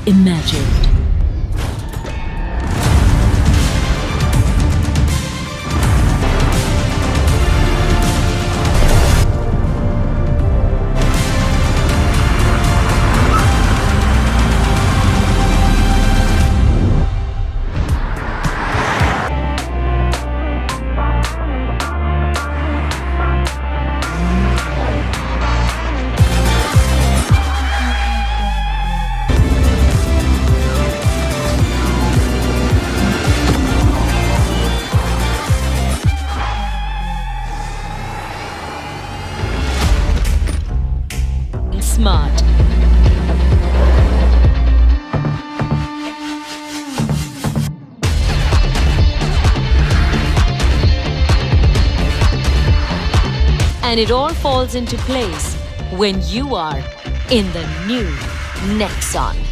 imagined. Smart. And it all falls into place when you are in the new Nexson.